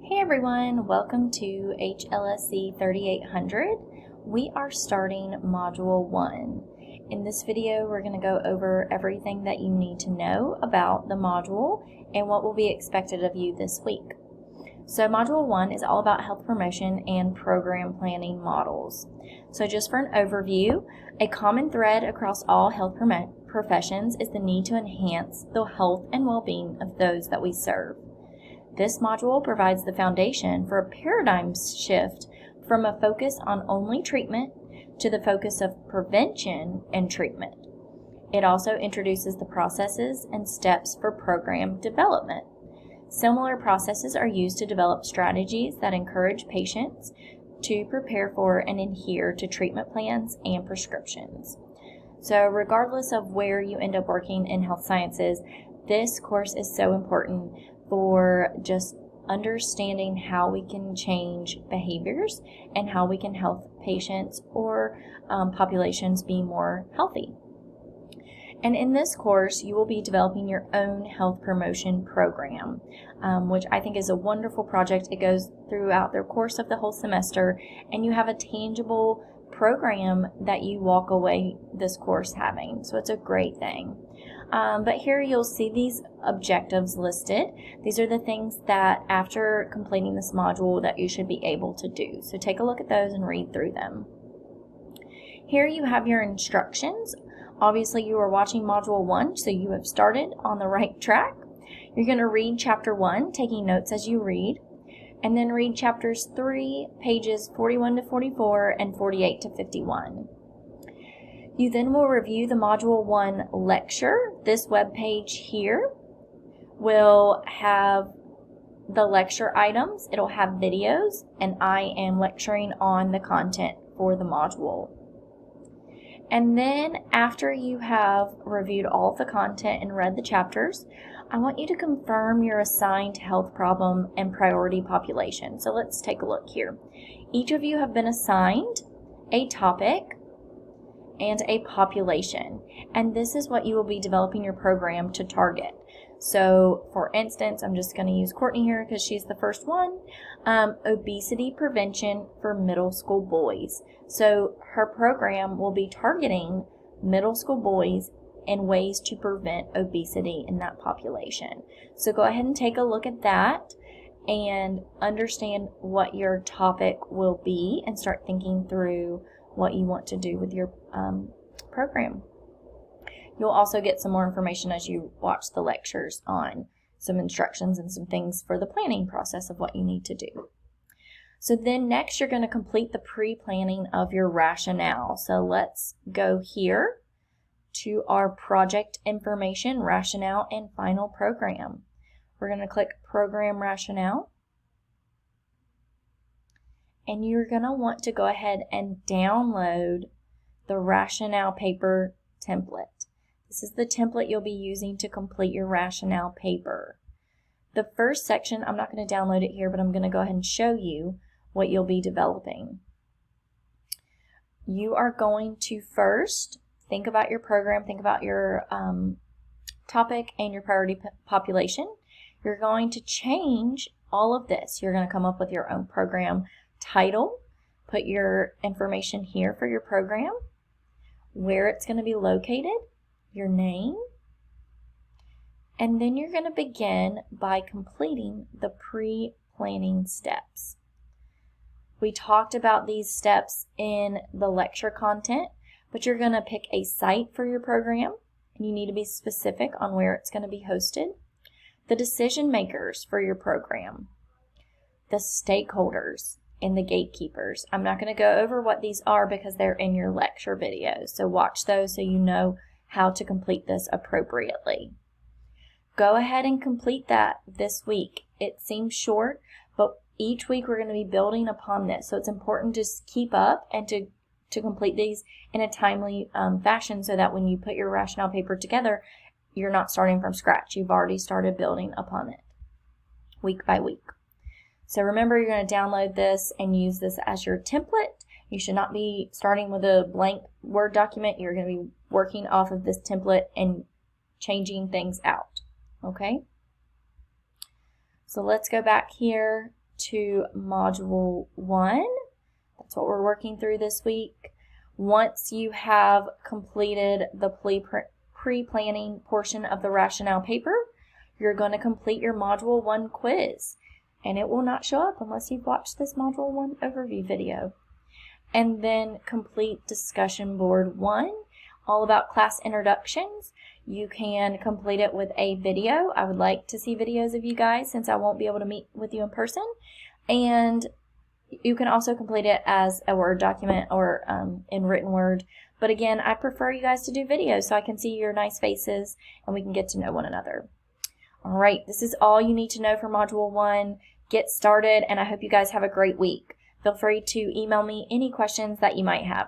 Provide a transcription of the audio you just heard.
Hey everyone, welcome to HLSC 3800. We are starting Module 1. In this video, we're going to go over everything that you need to know about the module and what will be expected of you this week. So Module 1 is all about health promotion and program planning models. So just for an overview, a common thread across all health professions is the need to enhance the health and well-being of those that we serve. This module provides the foundation for a paradigm shift from a focus on only treatment to the focus of prevention and treatment. It also introduces the processes and steps for program development. Similar processes are used to develop strategies that encourage patients to prepare for and adhere to treatment plans and prescriptions. So regardless of where you end up working in health sciences, this course is so important for just understanding how we can change behaviors and how we can help patients or populations be more healthy. And in this course, you will be developing your own health promotion program, which I think is a wonderful project. It goes throughout the course of the whole semester, and you have a tangible program that you walk away this course having. So it's a great thing. But here you'll see these objectives listed. These are the things that after completing this module that you should be able to do. So take a look at those and read through them. Here you have your instructions. Obviously you are watching Module 1, so you have started on the right track. You're going to read Chapter 1, taking notes as you read, and then read Chapters 3, pages 41 to 44 and 48 to 51. You then will review the Module 1 lecture. This web page here will have the lecture items. It'll have videos, and I am lecturing on the content for the module. And then after you have reviewed all of the content and read the chapters, I want you to confirm your assigned health problem and priority population. So let's take a look here. Each of you have been assigned a topic and a population, and this is what you will be developing your program to target. So for instance, I'm just going to use Courtney here because she's the first one. Obesity prevention for middle school boys. So her program will be targeting middle school boys and ways to prevent obesity in that population. So go ahead and take a look at that and understand what your topic will be and start thinking through what you want to do with your program. You'll also get some more information as you watch the lectures on some instructions and some things for the planning process of what you need to do. So then next you're going to complete the pre-planning of your rationale. So let's go here to our project information, rationale, and final program. We're going to click Program Rationale. And you're going to want to go ahead and download the rationale paper template. This is the template you'll be using to complete your rationale paper. The first section, I'm not going to download it here, but I'm going to go ahead and show you what you'll be developing. You are going to first think about your program, think about your topic and your priority population. You're going to change all of this. You're going to come up with your own program title, put your information here for your program, where it's going to be located, your name, and then you're going to begin by completing the pre-planning steps. We talked about these steps in the lecture content, but you're going to pick a site for your program, and you need to be specific on where it's going to be hosted, the decision makers for your program, the stakeholders, and the gatekeepers. I'm not going to go over what these are because they're in your lecture videos, so watch those so you know how to complete this appropriately. Go ahead and complete that this week. It seems short, but each week we're going to be building upon this, so it's important to just keep up and to complete these in a timely fashion so that when you put your rationale paper together, you're not starting from scratch. You've already started building upon it week by week. So remember, you're going to download this and use this as your template. You should not be starting with a blank Word document. You're going to be working off of this template and changing things out. Okay? So let's go back here to Module 1. That's what we're working through this week. Once you have completed the pre-planning portion of the rationale paper, you're going to complete your Module 1 quiz. And it will not show up unless you've watched this Module 1 overview video. And then complete Discussion Board 1, all about class introductions. You can complete it with a video. I would like to see videos of you guys since I won't be able to meet with you in person. And you can also complete it as a Word document or in written Word. But again, I prefer you guys to do videos so I can see your nice faces and we can get to know one another. All right, this is all you need to know for Module 1. Get started, and I hope you guys have a great week. Feel free to email me any questions that you might have.